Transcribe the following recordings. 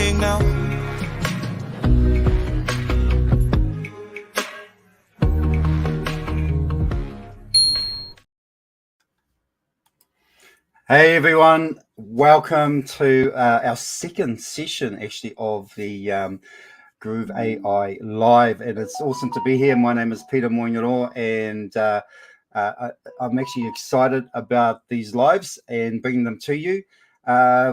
talking now. Hey everyone, welcome to our second session actually of the Groove AI Live, and it's awesome to be here. My name is Peter Moinero, and I'm actually excited about these lives and bringing them to you.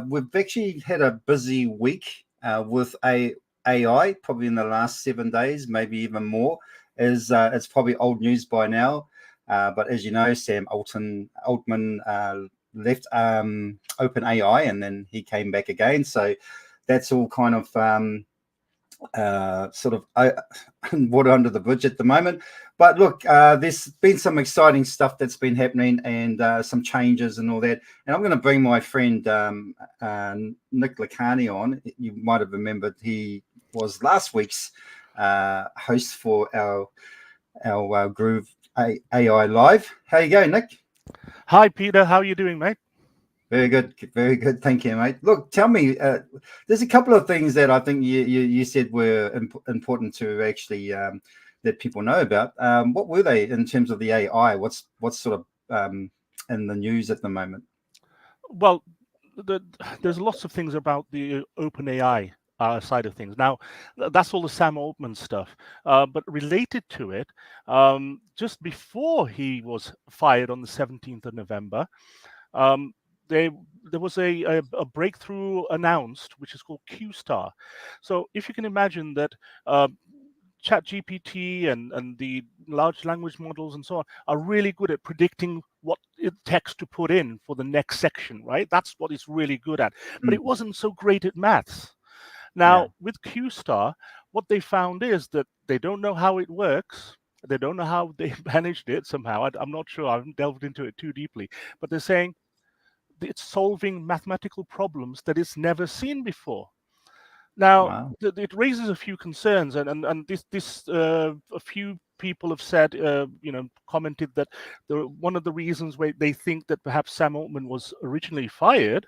We've actually had a busy week with AI, probably in the last 7 days, maybe even more. It's probably old news by now, but as you know, Sam Altman left OpenAI, and then he came back again. So that's all kind of sort of water under the bridge at the moment. But look, there's been some exciting stuff that's been happening, and some changes and all that. And I'm going to bring my friend Nick Lacani on. You might have remembered he was last week's host for our Groove AI Live. How you going, Nick? Hi, Peter. How are you doing, mate? Very good, very good. Thank you, mate. Look, tell me, there's a couple of things that I think you said were important to actually that people know about. What were they in terms of the AI? What's sort of in the news at the moment? Well, there's lots of things about the OpenAI side of things. Now, that's all the Sam Altman stuff. But related to it, just before he was fired on the 17th of November, there was a breakthrough announced, which is called Q-Star. So if you can imagine that ChatGPT and the large language models and so on are really good at predicting what text to put in for the next section, right? That's what it's really good at. But it wasn't so great at maths. Now, with Q-Star, what they found is that they don't know how it works. They don't know how they managed it somehow. I'm not sure. I haven't delved into it too deeply. But they're saying it's solving mathematical problems that it's never seen before. Now, it raises a few concerns, and this a few people have said, commented that one of the reasons why they think that perhaps Sam Altman was originally fired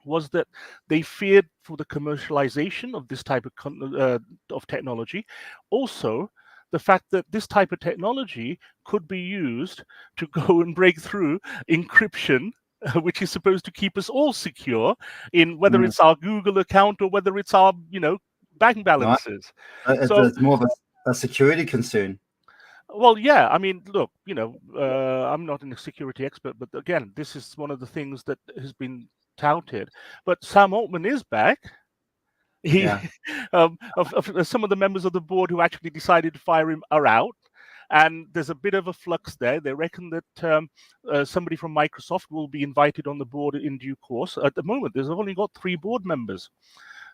was that they feared for the commercialization of this type of technology. Also, the fact that this type of technology could be used to go and break through encryption, which is supposed to keep us all secure in whether it's our Google account or whether it's our, bank balances. It's more of a security concern. Well, yeah. I mean, look, I'm not a security expert, but again, this is one of the things that has been touted. But Sam Altman is back. Of some of the members of the board who actually decided to fire him are out. And there's a bit of a flux there. They reckon that somebody from Microsoft will be invited on the board in due course. At the moment, there's only got 3 board members.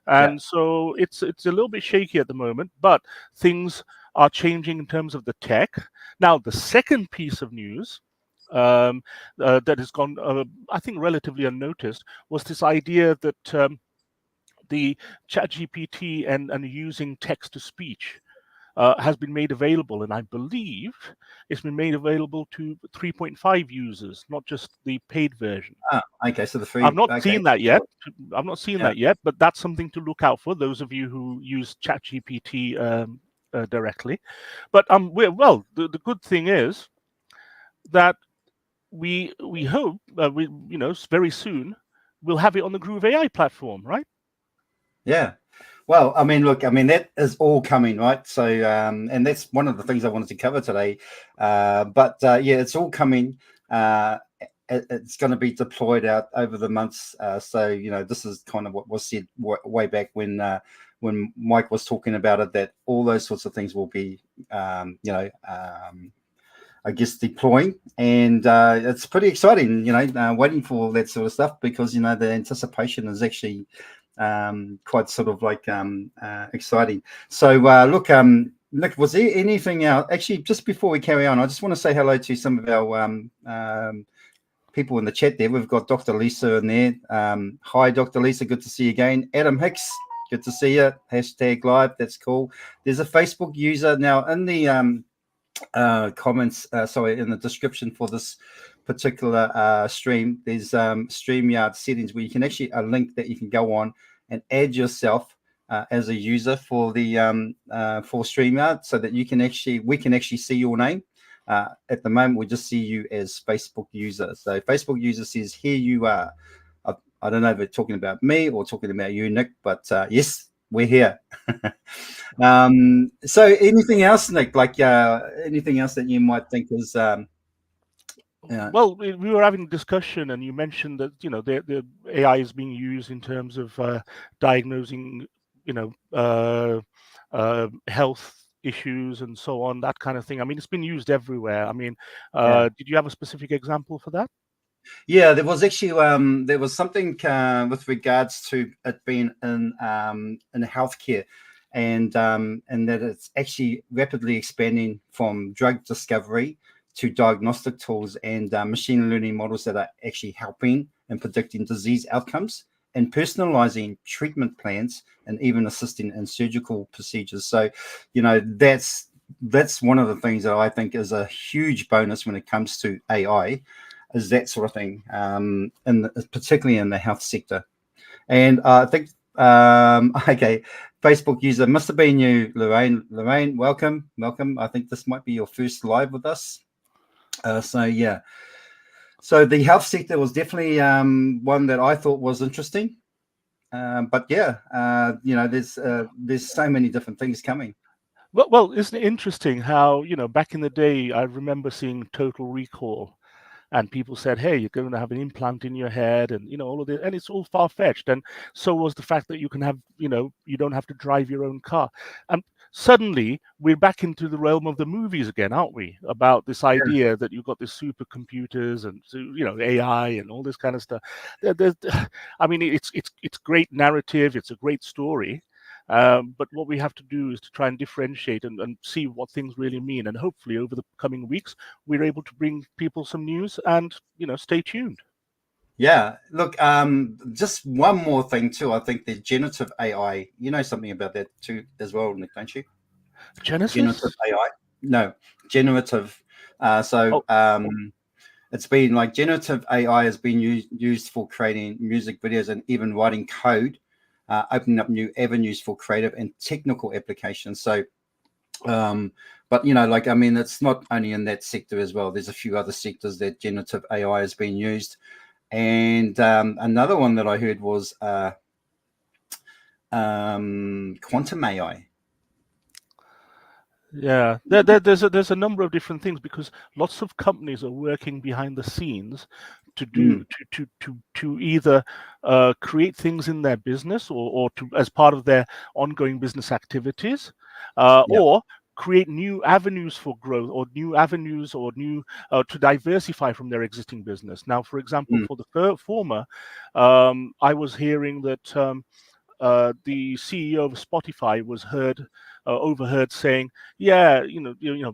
And so it's a little bit shaky at the moment, but things are changing in terms of the tech. Now, the second piece of news that has gone, I think, relatively unnoticed was this idea that the ChatGPT and using text-to-speech has been made available, and I believe it's been made available to 3.5 users, not just the paid version. Okay, so the free. I've not seen that yet. I've not seen that yet, but that's something to look out for those of you who use ChatGPT directly. But the good thing is that we hope very soon we'll have it on the Groove AI platform, right? Yeah. Well, I mean, look, that is all coming, right? So, and that's one of the things I wanted to cover today. But it's all coming. It's going to be deployed out over the months. So, this is kind of what was said way back when Mike was talking about it, that all those sorts of things will be, I guess, deploying, and it's pretty exciting, waiting for all that sort of stuff, because, the anticipation is actually quite sort of like exciting. So look, Nick, was there anything else? Actually, just before we carry on, I just want to say hello to some of our people in the chat there. We've got Dr. Lisa in there. Hi, Dr. Lisa, good to see you again. Adam Hicks, good to see you. #live, that's cool. There's a Facebook user now in the comments, in the description for this particular stream. There's StreamYard settings where you can actually a link that you can go on and add yourself as a user for the for StreamYard, so that we can actually see your name. At the moment, we just see you as Facebook user. So Facebook user says, "Here you are." I don't know if they're talking about me or talking about you, Nick, but yes, we're here. So anything else, Nick? Like anything else that you might think is? Well, we were having a discussion, and you mentioned that the AI is being used in terms of diagnosing health issues and so on, that kind of thing. I mean, it's been used everywhere. I mean, Yeah. did you have a specific example for that? Yeah, there was actually there was something with regards to it being in healthcare, and that it's actually rapidly expanding from drug discovery to diagnostic tools and machine learning models that are actually helping and predicting disease outcomes and personalizing treatment plans and even assisting in surgical procedures. So, that's one of the things that I think is a huge bonus when it comes to AI, is that sort of thing, particularly in the health sector. And I think, okay, Facebook user must have been you, Lorraine. Lorraine, welcome. I think this might be your first live with us. So yeah, so the health sector was definitely one that I thought was interesting. But yeah, there's so many different things coming. Well, isn't it interesting how back in the day, I remember seeing Total Recall, and people said, "Hey, you're going to have an implant in your head," and all of this, and it's all far fetched. And so was the fact that you can have, you don't have to drive your own car. And suddenly we're back into the realm of the movies again, aren't we? About this idea that you've got these supercomputers and AI and all this kind of stuff. I mean, it's great narrative. It's a great story. But what we have to do is to try and differentiate and see what things really mean. And hopefully over the coming weeks, we're able to bring people some news, and stay tuned. Yeah, look, just one more thing too. I think the generative AI, you know something about that too as well, Nick, don't you? Generative Genesis? AI. No, generative. Oh, It's been like generative AI has been used for creating music videos and even writing code, opening up new avenues for creative and technical applications. So, but like, I mean, it's not only in that sector as well. There's a few other sectors that generative AI has been used. And another one that I heard was quantum AI. yeah. There's a number of different things, because lots of companies are working behind the scenes to do Mm, to either create things in their business, or to as part of their ongoing business activities, yeah. or create new avenues for growth, or new avenues, or new to diversify from their existing business. Now, for example, Mm, for the former, I was hearing that the CEO of Spotify was overheard saying, "Yeah,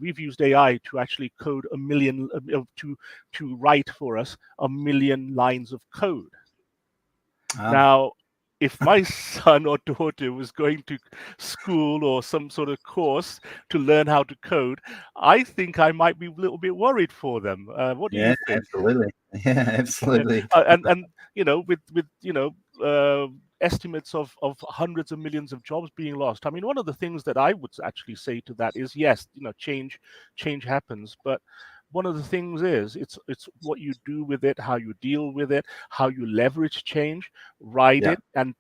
we've used AI to actually code a million, to write for us a million lines of code." ah, Now, if my son or daughter was going to school or some sort of course to learn how to code, I think I might be a little bit worried for them. What do yeah, you think? absolutely. Yeah, Yeah, absolutely. and with estimates of hundreds of millions of jobs being lost. I mean, one of the things that I would actually say to that is, yes, change happens, but one of the things is, it's what you do with it, how you deal with it, how you leverage change, ride Yeah. it, and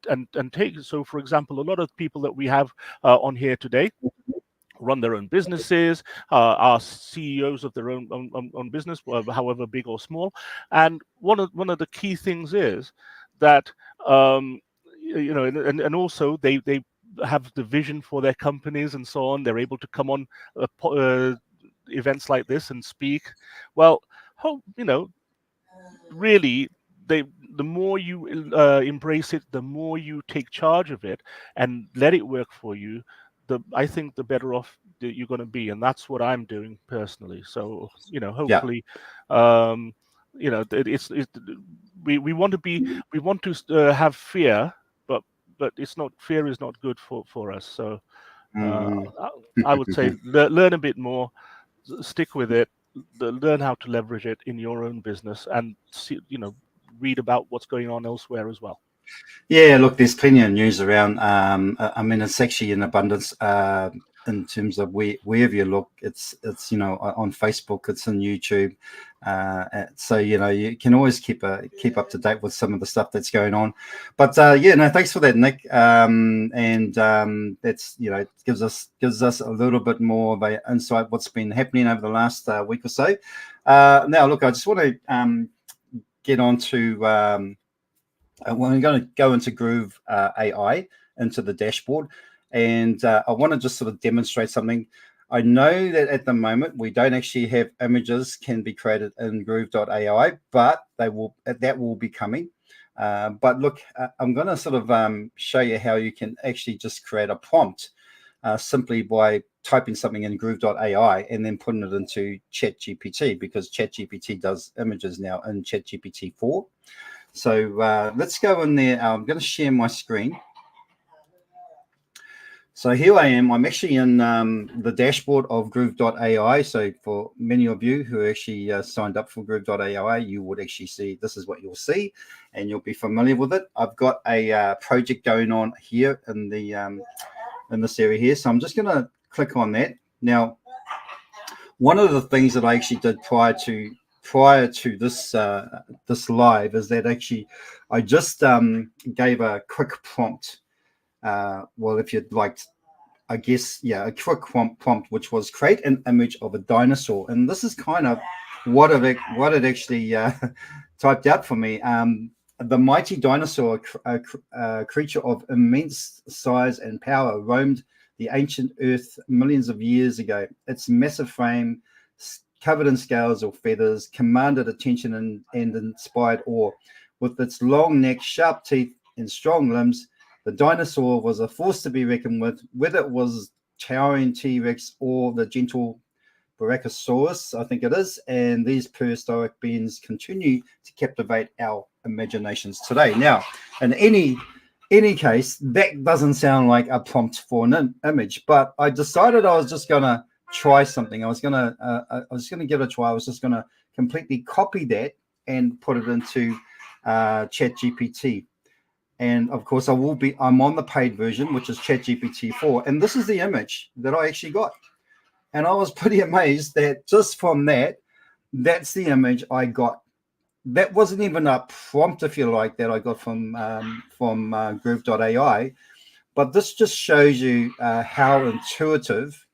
take it. So, for example, a lot of people that we have on here today run their own businesses, are CEOs of their own business, however big or small. And one of the key things is that, and also they have the vision for their companies and so on. They're able to come on events like this and speak. Well, really, they the more you embrace it, the more you take charge of it and let it work for you, I think the better off that you're going to be. And that's what I'm doing personally. So Yeah. hopefully, it's we want to be, we want to have fear, but it's not, fear is not good for us. So uh, Mm. I would say learn a bit more, stick with it, learn how to leverage it in your own business, and see, read about what's going on elsewhere as well. Yeah, look, there's plenty of news around. I mean, it's actually in abundance in terms of wherever you look. It's on Facebook, it's on YouTube. So you can always keep up to date with some of the stuff that's going on. But yeah, no, thanks for that, Nick. And that's gives us a little bit more of an insight what's been happening over the last week or so. Now, look, I just want to get on to. We're going to go into Groove AI into the dashboard, and I want to just sort of demonstrate something. I know that at the moment we don't actually have images can be created in Groove.ai, but that will be coming. But look, I'm going to sort of show you how you can actually just create a prompt simply by typing something in Groove.ai and then putting it into ChatGPT, because ChatGPT does images now in ChatGPT 4. So let's go in there. I'm going to share my screen. So here I am. I'm actually in the dashboard of Groove.ai. So for many of you who actually signed up for Groove.ai, you would actually see this is what you'll see, and you'll be familiar with it. I've got a project going on here in the in this area here. So I'm just going to click on that. Now, one of the things that I actually did prior to this this live is that actually I just gave a quick prompt. Well, if you'd like, I guess, yeah, a quick prompt, which was create an image of a dinosaur, and this is kind of what it actually typed out for me. The mighty dinosaur, a creature of immense size and power, roamed the ancient Earth millions of years ago. Its massive frame, covered in scales or feathers, commanded attention and inspired awe. With its long neck, sharp teeth, and strong limbs, the dinosaur was a force to be reckoned with, whether it was towering T-Rex or the gentle Brachiosaurus, I think it is, and these prehistoric beings continue to captivate our imaginations today. Now, in any case, that doesn't sound like a prompt for an image, but I decided I was just going to try something. I was going to give it a try. I was just going to completely copy that and put it into ChatGPT. And of course, I'm on the paid version, which is ChatGPT 4, and this is the image that I actually got. And I was pretty amazed that just from that's the image I got. That wasn't even a prompt, if you like, that I got from Groove.ai. But this just shows you how intuitive,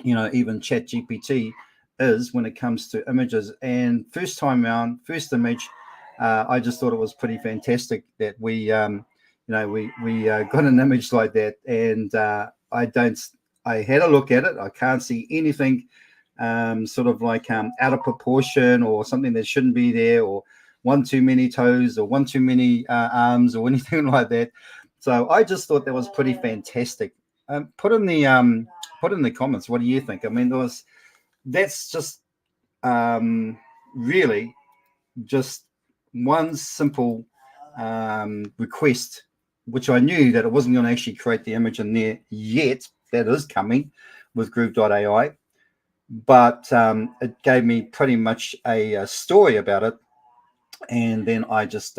even ChatGPT is when it comes to images. And first time around, first image, I just thought it was pretty fantastic that we got an image like that. And I had a look at it. I can't see anything sort of like out of proportion or something that shouldn't be there, or one too many toes or one too many arms or anything like that. So I just thought that was pretty fantastic. Put in the comments, what do you think? I mean, that's just really just one simple request, which I knew that it wasn't going to actually create the image in there yet. That is coming with Groove.ai, but it gave me pretty much a story about it, and then I just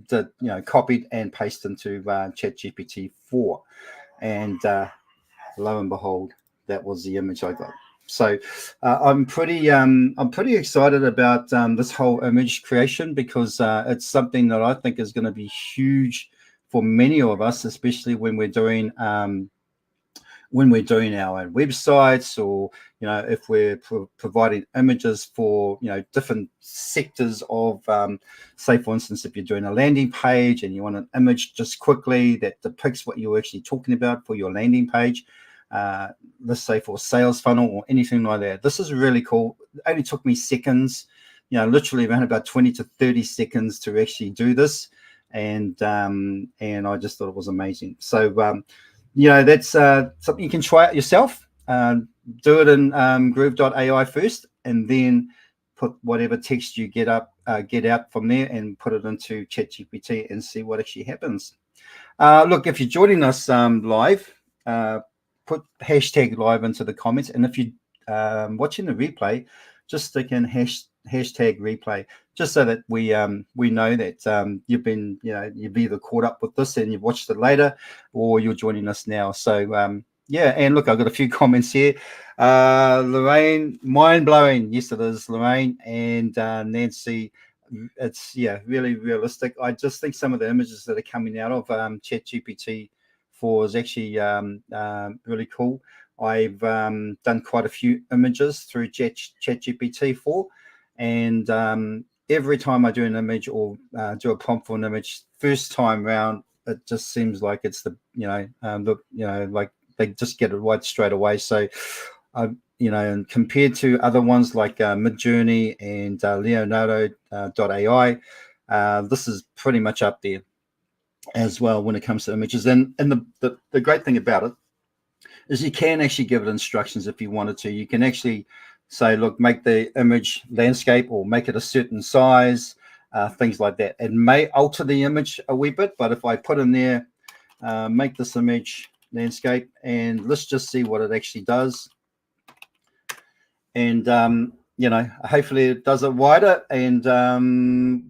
did copied and pasted into ChatGPT 4, and lo and behold, that was the image I got. So I'm pretty excited about this whole image creation, because it's something that I think is going to be huge for many of us, especially when we're doing our own websites, or if we're providing images for different sectors of say, for instance, if you're doing a landing page and you want an image just quickly that depicts what you're actually talking about for your landing page, let's say for a sales funnel or anything like that. This is really cool. It only took me seconds, literally around about 20 to 30 seconds to actually do this, and I just thought it was amazing. So that's something you can try out yourself. Do it in Groove.ai first, and then put whatever text you get out from there and put it into ChatGPT and see what actually happens. Look, if you're joining us live, put hashtag live into the comments, and if you're watching the replay, just stick in hashtag replay, just so that we know that you've either caught up with this and you've watched it later, or you're joining us now. So yeah, and look, I've got a few comments here. Lorraine, mind blowing. Yes, it is, Lorraine. And Nancy, it's really realistic. I just think some of the images that are coming out of ChatGPT 4 is actually really cool. I've done quite a few images through ChatGPT 4, and every time I do an image or do a prompt for an image, first time round, it just seems like it's like they just get it right straight away. So, and compared to other ones like Midjourney and Leonardo.ai, this is pretty much up there as well when it comes to images. And the great thing about it is you can actually give it instructions if you wanted to. You can actually say, look, make the image landscape or make it a certain size, things like that. It may alter the image a wee bit, but if I put in there, make this image landscape, and let's just see what it actually does. And hopefully it does it wider, and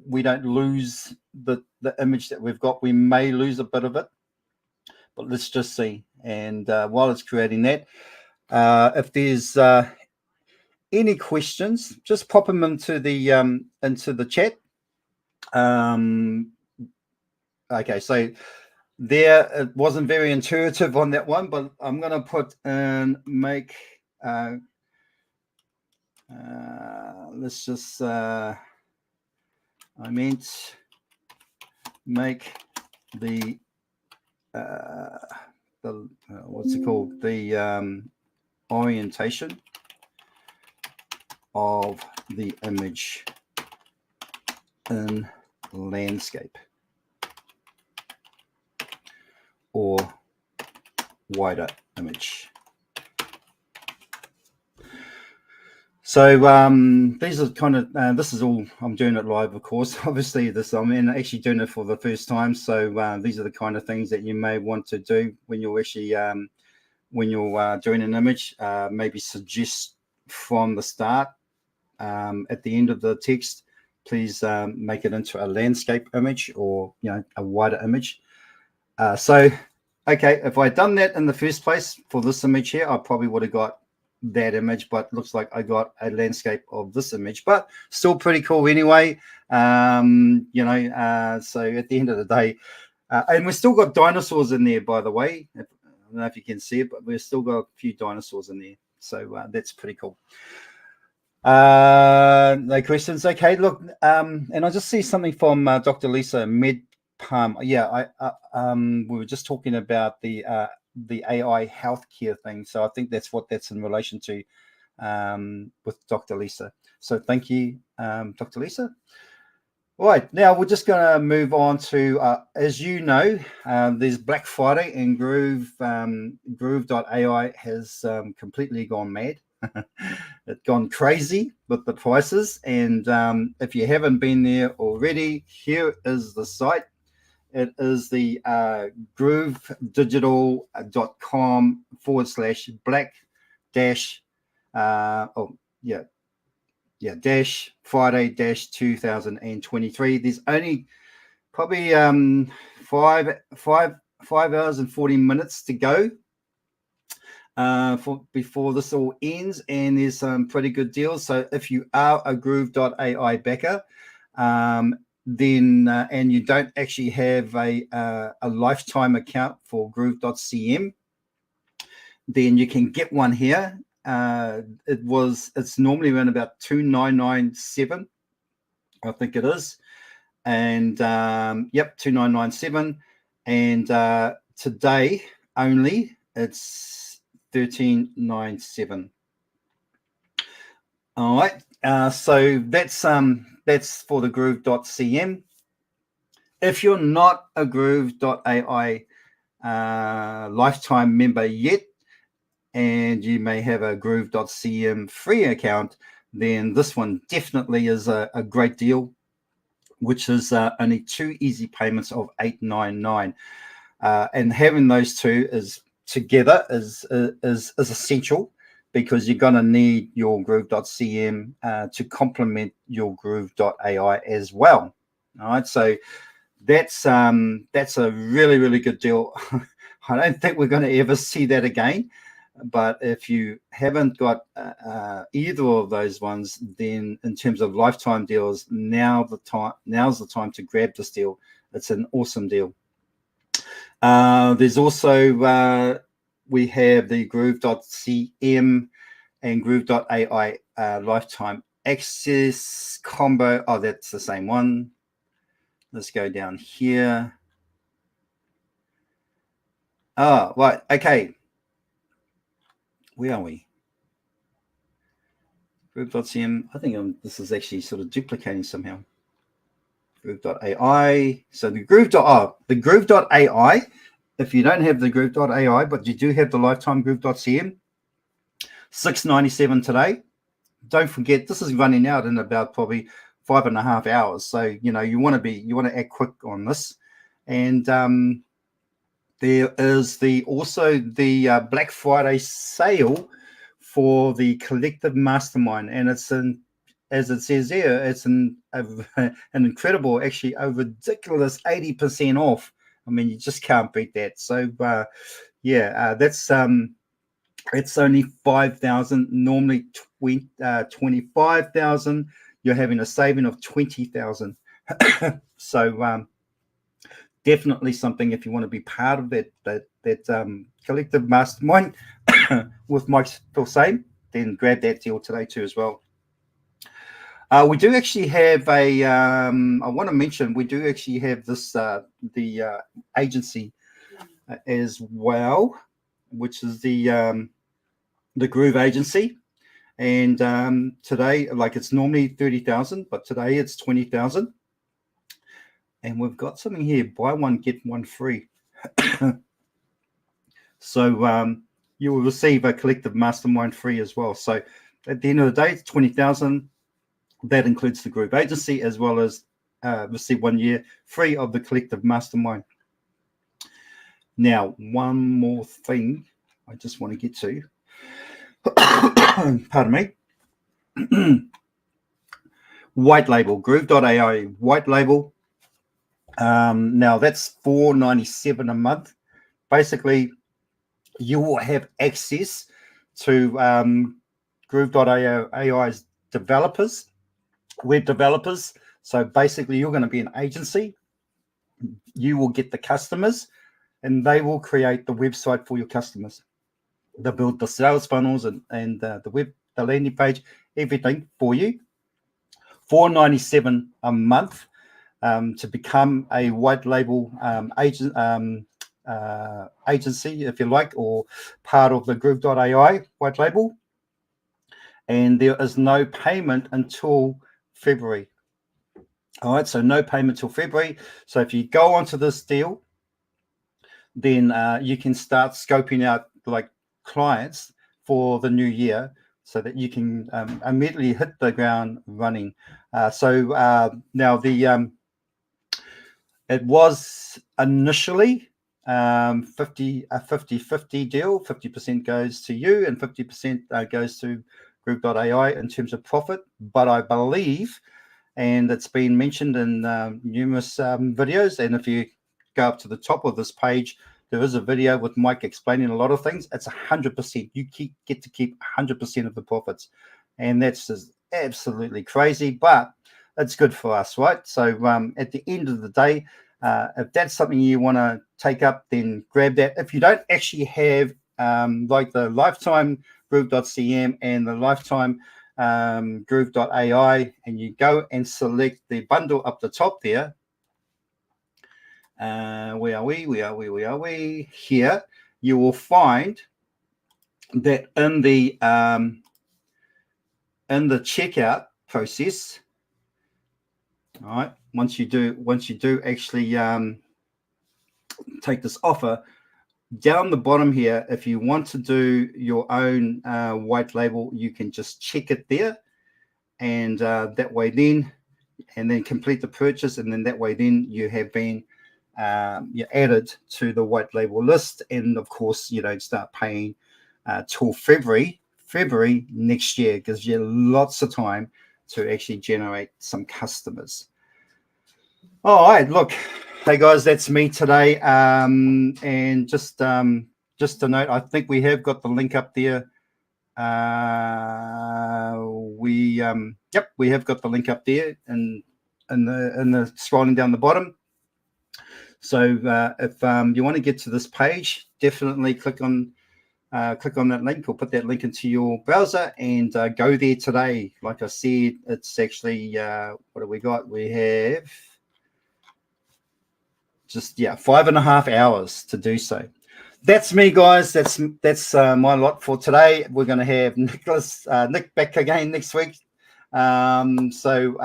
we don't lose the image that we've got. We may lose a bit of it, but let's just see. And while it's creating that, if there's any questions, just pop them into the chat. Okay, so there, it wasn't very intuitive on that one, but I'm going to put in make. Let's just. I meant make the what's it called? The orientation of the image in landscape or wider image. So these are kind of this is all, I'm doing it live, of course. Obviously I'm actually doing it for the first time, so these are the kind of things that you may want to do when you're actually doing an image. Maybe suggest from the start, at the end of the text, please make it into a landscape image or a wider image. So okay, if I'd done that in the first place for this image here, I probably would have got that image, but looks like I got a landscape of this image, but still pretty cool anyway. So at the end of the day, and we've still got dinosaurs in there, by the way. I don't know if you can see it, but we've still got a few dinosaurs in there, so that's pretty cool. No questions. Okay, look, and I just see something from Dr. Lisa Medpalm. Yeah, we were just talking about the AI healthcare thing, so I think that's what that's in relation to with Dr. Lisa. So thank you, Dr. Lisa. All right, now we're just going to move on to, as you know, there's Black Friday, and Groove.ai has completely gone mad. It's gone crazy with the prices, and if you haven't been there already, here is the site. It is the groovedigital.com/black dash dash Friday dash 2023. There's only probably 5 hours and 40 minutes to go before this all ends, and there's some pretty good deals. So if you are a Groove.ai backer, then and you don't actually have a lifetime account for Groove.cm, then you can get one here. It's normally around about $2,997, I think it is, and yep, $2,997, and today only it's $1,397. All right, so that's for the Groove.cm. If you're not a Groove.ai lifetime member yet, and you may have a Groove.cm free account, then this one definitely is a great deal, which is only 2 easy payments of $899. And having those two together is essential, because you're going to need your Groove.cm to complement your Groove.ai as well. All right, so that's a really, really good deal. I don't think we're going to ever see that again. But if you haven't got either of those ones, then in terms of lifetime deals, now's the time to grab this deal. It's an awesome deal. There's also we have the Groove.cm and Groove.ai lifetime access combo. Oh, that's the same one. Let's go down here. Oh, right. Okay. Where are we? Groove.cm. I think this is actually sort of duplicating somehow. Groove.ai. So the Groove.ai. If you don't have the Groove.ai, but you do have the lifetime Groove.cm, $6.97 today. Don't forget, this is running out in about probably 5.5 hours. So you want to act quick on this. And there is also the Black Friday sale for the collective mastermind, and it's as it says here, it's an incredible, actually a ridiculous 80% off. I mean, you just can't beat that. So that's it's only 5,000, normally 25,000. You're having a saving of 20,000. So definitely something if you want to be part of that collective mastermind with Mike Philsame, then grab that deal today too as well. We do actually have I want to mention, we do actually have this the agency as well, which is the Groove agency. And today, like, it's normally 30,000, but today it's 20,000. And we've got something here: buy one get one free. So you will receive a collective mastermind free as well. So at the end of the day, it's 20,000. That includes the Groove agency, as well as receive 1 year free of the collective mastermind. Now, one more thing I just want to get to. Pardon me. White label, Groove.ai white label. Now that's $4.97 a month. Basically, you will have access to Groove.ai's developers, web developers. So basically, you're going to be an agency. You will get the customers, and they will create the website for your customers. They'll build the sales funnels and the landing page, everything for you. $4.97 a month to become a white label agency, if you like, or part of the Groove.ai white label. And there is no payment until February. All right, so no payment till February. So if you go onto this deal, then you can start scoping out like clients for the new year, so that you can immediately hit the ground running. So now it was initially 50-50 deal. 50% goes to you and 50% goes to Groove.ai in terms of profit. But I believe, and it's been mentioned in numerous videos, and if you go up to the top of this page, there is a video with Mike explaining a lot of things. It's 100%. You get to keep 100% of the profits, and that's just absolutely crazy, but it's good for us, right? So at the end of the day, if that's something you want to take up, then grab that. If you don't actually have like the lifetime Groove.cm and the lifetime Groove.ai, and you go and select the bundle up the top there, where are we? Here, you will find that in the checkout process, all right, once you do actually take this offer, down the bottom here, if you want to do your own white label, you can just check it there, and that way then, and then complete the purchase, and then that way then you have been you're added to the white label list. And of course, you don't start paying till February February next year. Gives you lots of time to actually generate some customers. All right, look, hey guys, that's me today. And just to note, I think we have got the link up there. We have got the link up there in the scrolling down the bottom. So if you want to get to this page, definitely click on that link, or put that link into your browser and go there today. Like I said, it's actually what have we got? We have just 5.5 hours to do so. That's me, guys. That's my lot for today. We're going to have Nick back again next week. I'm sure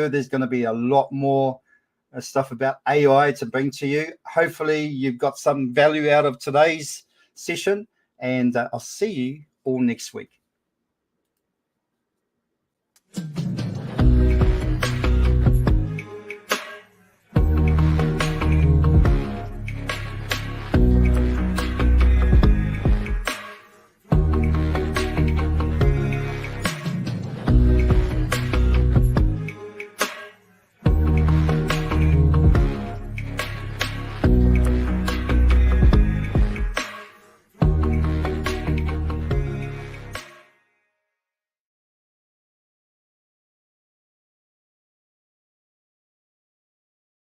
there's going to be a lot more stuff about AI to bring to you. Hopefully you've got some value out of today's session, and I'll see you all next week.